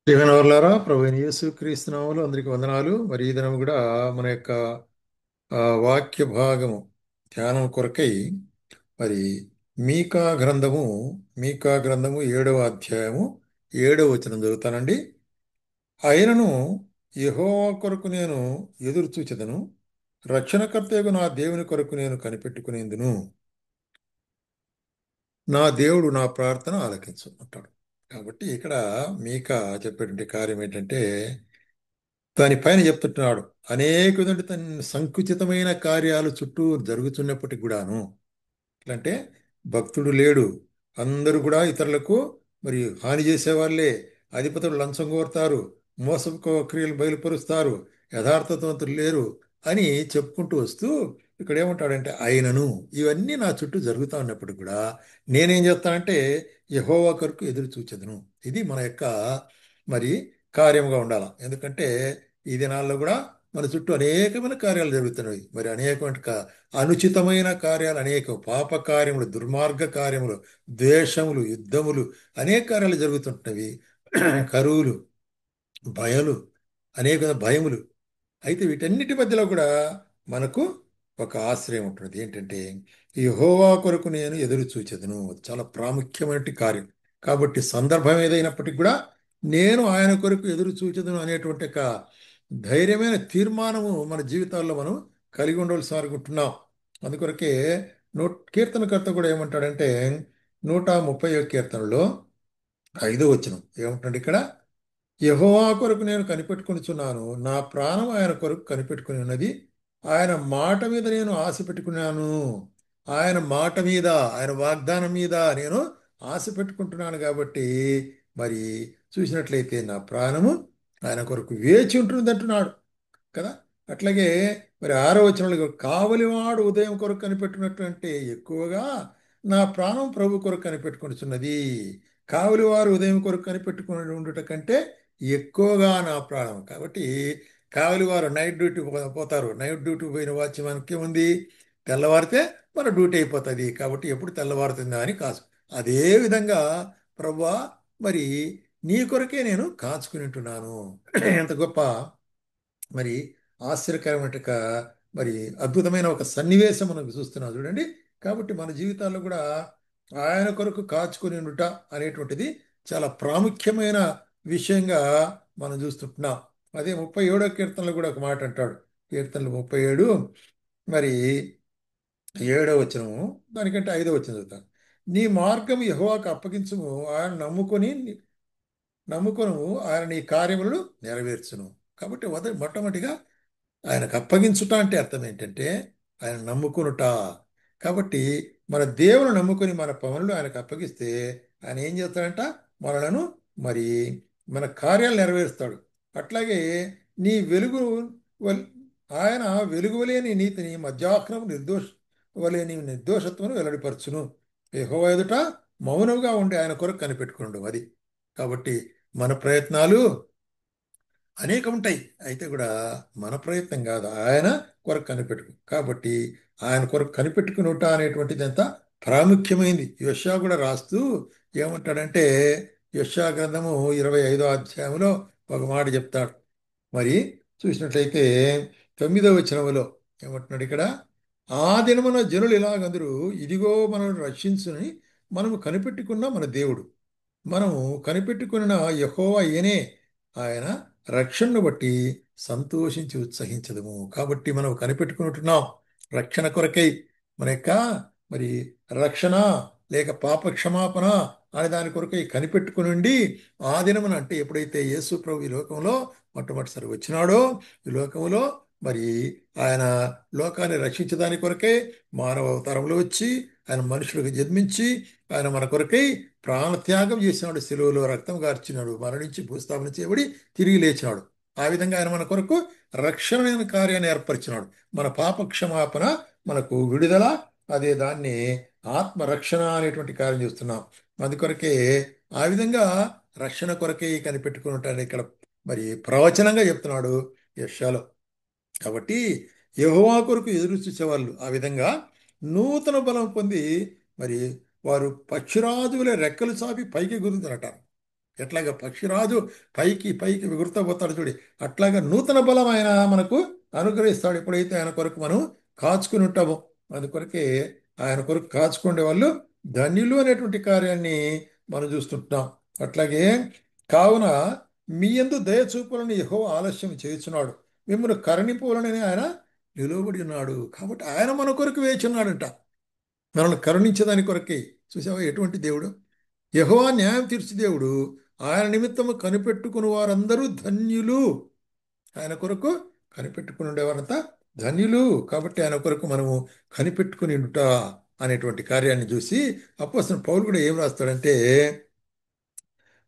దిగనవర్లారా ప్రభు అయిన యేసు క్రీస్తు నామములో అందరికి వందనాలు. మరి ఈ దినం కూడా మన యొక్క వాక్య భాగము ధ్యానం కొరకై మరి మీకా గ్రంథము మీకా గ్రంథము 7వ అధ్యాయము 7వ వచనం చదువుతానండి. ఆయనను యెహోవా కొరకు నేను ఎదురు చూచెదను, రక్షణకర్తయగు నా దేవుని కొరకు నేను కనిపెట్టుకునేందును. నా దేవుడు నా ప్రార్థన ఆలకించు అంటాడు. కాబట్టి ఇక్కడ మీకా చెప్పేటువంటి కార్యం ఏంటంటే, దానిపైన చెప్తుంటున్నాడు, అనేక విధంగా తన సంకుచితమైన కార్యాలు చుట్టూ జరుగుతున్నప్పటికి కూడాను, అంటే భక్తుడు లేడు, అందరూ కూడా ఇతరులకు మరి హాని చేసేవాళ్ళే, అధిపతులు లంచం కోరుతారు, మోసపు క్రియలు బయలుపరుస్తారు, యథార్థవంతులు లేరు అని చెప్పుకుంటూ వస్తూ ఇక్కడ ఏమంటాడంటే, ఆయనను ఇవన్నీ నా చుట్టూ జరుగుతూ ఉన్నప్పుడు కూడా నేనేం చేస్తానంటే యెహోవా కొరకు ఎదురు చూచెదను. ఇది మన యొక్క మరి కార్యముగా ఉండాల. ఎందుకంటే ఈ దినాల్లో కూడా మన చుట్టూ అనేకమైన కార్యాలు జరుగుతున్నాయి. మరి అనేకమైన అనుచితమైన కార్యాలు, అనేక పాప కార్యములు, దుర్మార్గ కార్యములు, ద్వేషములు, యుద్ధములు, అనేక కార్యాలు జరుగుతుంటున్నవి. కరువులు, భయాలు, అనేక భయములు. అయితే వీటన్నిటి మధ్యలో కూడా మనకు ఒక ఆశ్రయం ఉంటుంది. ఏంటంటే ఈ యెహోవా కొరకు నేను ఎదురు చూచెదను. అది చాలా ప్రాముఖ్యమైన కార్యం. కాబట్టి సందర్భం ఏదైనప్పటికీ కూడా నేను ఆయన కొరకు ఎదురు చూచెదను అనేటువంటి ఒక ధైర్యమైన తీర్మానము మన జీవితాల్లో మనం కలిగి ఉండవలసి అనుకుంటున్నాం. అందుకొరకే కీర్తనకర్త కూడా ఏమంటాడంటే 130వ కీర్తనలో 5వ వచనం ఏమంటాడు ఇక్కడ, యెహోవా కొరకు నేను కనిపెట్టుకొనుచున్నాను, నా ప్రాణం ఆయన కొరకు కనిపెట్టుకుని ఉన్నది, ఆయన మాట మీద నేను ఆశ పెట్టుకున్నాను. ఆయన మాట మీద, ఆయన వాగ్దానం మీద నేను ఆశ పెట్టుకుంటున్నాను. కాబట్టి మరి చూసినట్లయితే నా ప్రాణము ఆయన కొరకు వేచి ఉంటుంది అంటున్నాడు కదా. అట్లాగే మరి 6వ వచనంలో కావలివాడు ఉదయం కొరకు కనిపెట్టినట్టు ఎక్కువగా నా ప్రాణం ప్రభు కొరకు కనిపెట్టుకొనిచున్నది. కావలివారు ఉదయం కొరకు కనిపెట్టుకుని ఉండుట కంటే ఎక్కువగా నా ప్రాణం. కాబట్టి కావలివారు నైట్ డ్యూటీ పోతారు. నైట్ డ్యూటీ పోయిన వాచ్యమానికి ఉంది, తెల్లవారితే మన డ్యూటీ అయిపోతుంది. కాబట్టి ఎప్పుడు తెల్లవారుతుందా అని కాసు. అదే విధంగా ప్రభువా, మరి నీ కొరకే నేను కాచుకుని ఉంటున్నాను. ఎంత గొప్ప మరి ఆశ్చర్యకరమైన మరి అద్భుతమైన ఒక సన్నివేశం మనకు చూస్తున్నాం చూడండి. కాబట్టి మన జీవితాల్లో కూడా ఆయన కొరకు కాచుకొని ఉండుట అనేటువంటిది చాలా ప్రాముఖ్యమైన విషయంగా మనం చూస్తుంటున్నాం. అదే 37వ కీర్తనలో కూడా ఒక మాట అంటాడు. కీర్తనలు 37 మరి 7వ వచనము, దానికంటే 5వ వచనం చదువుతాను. నీ మార్గం యెహోవాకు అప్పగించుము, ఆయన నమ్ముకొను, ఆయన నీ కార్యములను నెరవేర్చును. కాబట్టి మొట్టమొదటిగా ఆయనకు అప్పగించుట అంటే అర్థం ఏంటంటే ఆయన నమ్ముకునుట. కాబట్టి మన దేవుని నమ్ముకొని మన పనులు ఆయనకు అప్పగిస్తే ఆయన ఏం చేస్తాడంట, మనలను మరి మన కార్యాలు నెరవేరుస్తాడు. అట్లాగే నీ వెలుగు వల్- ఆయన వెలుగు వలె నీ నీతిని, మధ్యాహ్నం వలె నీ నిర్దోషత్వను వెల్లడిపరచును. యెహోవా ఎదుట మౌనంగా ఉండి ఆయన కొరకు కనిపెట్టుకోండు. అది కాబట్టి మన ప్రయత్నాలు అనేకం ఉంటాయి. అయితే కూడా మన ప్రయత్నం కాదు, ఆయన కొరకు కనిపెట్టుకు. కాబట్టి ఆయన కొరకు కనిపెట్టుకునుట అనేటువంటిది ఎంత ప్రాముఖ్యమైంది. యెషయా కూడా రాస్తూ ఏమంటాడంటే, యెషయా గ్రంథము 25వ అధ్యాయంలో ఒక మాట చెప్తాడు. మరి చూసినట్లయితే 9వ వచనంలో ఏమంటున్నాడు ఇక్కడ, ఆ దినమున జనులు ఇలాగందరూ, ఇదిగో మనల్ని రక్షించుని మనము కనిపెట్టుకున్న మన దేవుడు, మనము కనిపెట్టుకున్న యెహోవా ఈయనే, ఆయన రక్షణను బట్టి సంతోషించి ఉత్సహించదము. కాబట్టి మనం కనిపెట్టుకుంటున్నాం రక్షణ కొరకై. మన యొక్క మరి రక్షణ లేక పాప క్షమాపణ అనే దాని కొరకై కనిపెట్టుకుని ఉండి, ఆ దినమున అంటే ఎప్పుడైతే యేసు ప్రభు ఈ లోకంలో మొట్టమొదటిసారి వచ్చినాడో, ఈ లోకంలో మరి ఆయన లోకాన్ని రక్షించడాని కొరకై మానవ అవతారంలో వచ్చి ఆయన మనుషులకు జన్మించి ఆయన మన కొరకై ప్రాణత్యాగం చేసినాడు. శిలువలో రక్తం గార్చినాడు, మరణించి భూస్థాపన చేయబడి తిరిగి లేచినాడు. ఆ విధంగా ఆయన మన కొరకు రక్షణ కార్యాన్ని ఏర్పరిచినాడు. మన పాప క్షమాపణ, మనకు విడుదల, అదే దాన్ని ఆత్మరక్షణ అనేటువంటి కార్యం చేస్తున్నాం. అందుకొరకే ఆ విధంగా రక్షణ కొరకే కనిపెట్టుకుని ఉంటాడు ఇక్కడ మరి ప్రవచనంగా చెప్తున్నాడు యెషయాలో. కాబట్టి యెహోవా కొరకు ఎదురు చూసేవాళ్ళు ఆ విధంగా నూతన బలం పొంది మరి వారు పక్షిరాజుల రెక్కలు చాపి పైకి ఎగురుతారట. ఎట్లాగా పక్షిరాజు పైకి పైకి ఎగురుతూ పోతాడు చూడి, అట్లాగా నూతన బలం ఆయన మనకు అనుగ్రహిస్తాడు ఎప్పుడైతే ఆయన కొరకు మనం కాచుకుని ఉంటామో. అందుకొరకే ఆయన కొరకు కాచుకునే వాళ్ళు ధన్యులు అనేటువంటి కార్యాన్ని మనం చూస్తుంటాం. అట్లాగే కావున మీ యందు దయ చూపాలని యెహోవా ఆలస్యం చేయుచున్నాడు, మిమ్మల్ని కరుణింపులనని ఆయన నిలువబడి ఉన్నాడు. కాబట్టి ఆయన మన కొరకు వేచి ఉన్నాడంట, మనల్ని కరుణించేదాని కొరకే. చూసావా ఎటువంటి దేవుడు! యెహోవా న్యాయం తీర్చు దేవుడు, ఆయన నిమిత్తము కనిపెట్టుకుని వారందరూ ధన్యులు. ఆయన కొరకు కనిపెట్టుకుని ఉండేవారంతా ధన్యులు. కాబట్టి ఆయన కొరకు మనము కనిపెట్టుకుని ఉండుట అనేటువంటి కార్యాన్ని చూసి అపోస్తలుడు పౌలు కూడా ఏం రాస్తాడంటే,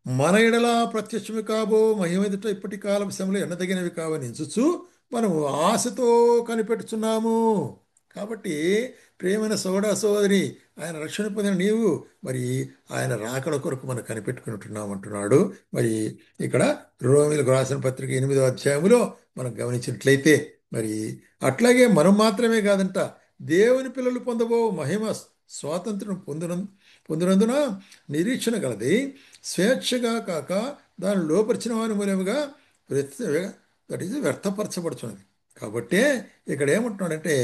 మన ఎడల ప్రత్యక్షమి కాబో మహిమెదుట ఇప్పటి కాల విషయంలో ఎన్నదగినవి కావని ఎంచుచు మనము ఆశతో కనిపెట్టుచున్నాము. కాబట్టి ప్రేమైన సోదర సోదరి, ఆయన రక్షణ పొందిన నీవు మరి ఆయన రాకడ కొరకు మనం కనిపెట్టుకుని ఉంటున్నాం అంటున్నాడు. మరి ఇక్కడ రోమీయులకు రాసిన పత్రిక 8వ అధ్యాయములో మనం గమనించినట్లయితే మరి అట్లాగే మనం మాత్రమే కాదంట, దేవుని పిల్లలు పొందబో మహిమ స్వాతంత్రం పొందినందున నిరీక్షణ కలది, స్వేచ్ఛగా కాక దాన్ని లోపరిచిన వారి మూలముగా దట్ ఈజ్ వ్యర్థపరచబడుతున్నది. కాబట్టే ఇక్కడ ఏమంటున్నాడంటే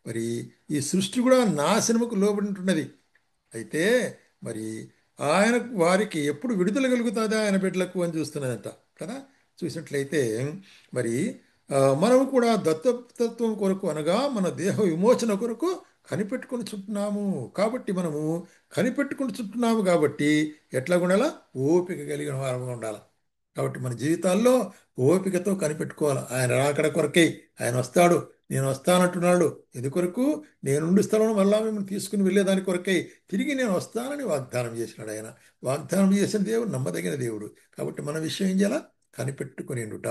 మరి ఈ సృష్టి కూడా నాశనముకు లోబడి ఉంటున్నది. అయితే మరి ఆయన వారికి ఎప్పుడు విడుదల కలుగుతుందా ఆయన బిడ్డలకు అని చూస్తున్నదంట కదా. చూసినట్లయితే మరి మనము కూడా దత్తతత్వం కొరకు అనగా మన దేహ విమోచన కొరకు కనిపెట్టుకొని చుట్టున్నాము. కాబట్టి మనము కనిపెట్టుకొని చుట్టున్నాము కాబట్టి ఎట్లా ఉండాలా? ఓపిక కలిగిన వారంగా ఉండాలి. కాబట్టి మన జీవితాల్లో ఓపికతో కనిపెట్టుకోవాలి. ఆయన రాకడ కొరకే ఆయన వస్తాడు, నేను వస్తానంటున్నాడు. ఇది కొరకు నేనుండి స్థలం మళ్ళా మిమ్మల్ని తీసుకుని వెళ్ళేదాని కొరకై తిరిగి నేను వస్తానని వాగ్దానం చేసినాడు ఆయన. వాగ్దానం చేసిన దేవుడు నమ్మదగిన దేవుడు. కాబట్టి మన విషయం ఏం చేయాలా? కనిపెట్టుకుని ఉండుట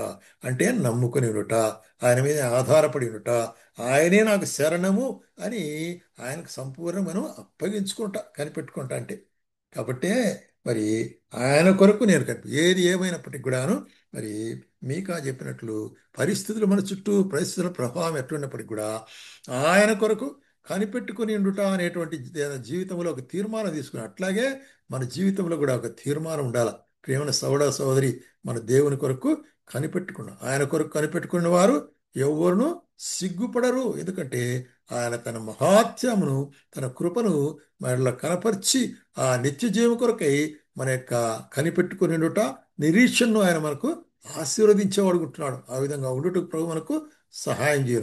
అంటే నమ్ముకుని ఉండుట, ఆయన మీద ఆధారపడి ఉండుట, ఆయనే నాకు శరణము అని ఆయనకు సంపూర్ణ మనం అప్పగించుకుంటా కనిపెట్టుకుంటా అంటే. కాబట్టే మరి ఆయన కొరకు నేను ఏది ఏమైనప్పటికీ కూడాను మరి మీకా చెప్పినట్లు పరిస్థితులు మన చుట్టూ పరిస్థితుల ప్రభావం ఎట్లున్నప్పటికీ కూడా ఆయన కొరకు కనిపెట్టుకుని ఉండుట అనేటువంటి జీవితంలో ఒక తీర్మానం తీసుకుని, అట్లాగే మన జీవితంలో కూడా ఒక తీర్మానం ఉండాలి. ప్రేమ సోదర సోదరి, మన దేవుని కొరకు కనిపెట్టుకున్నాం. ఆయన కొరకు కనిపెట్టుకున్న వారు ఎవరును సిగ్గుపడరు. ఎందుకంటే ఆయన తన మహాత్యమును తన కృపను మనలో కనపరిచి ఆ నిత్య జీవం కొరకై మన యొక్క కనిపెట్టుకుని ఉండుట నిరీక్షణను ఆయన మనకు ఆశీర్వదించేవాడుకుంటున్నాడు. ఆ విధంగా ఉండుటకు ప్రభు మనకు సహాయం చేయను.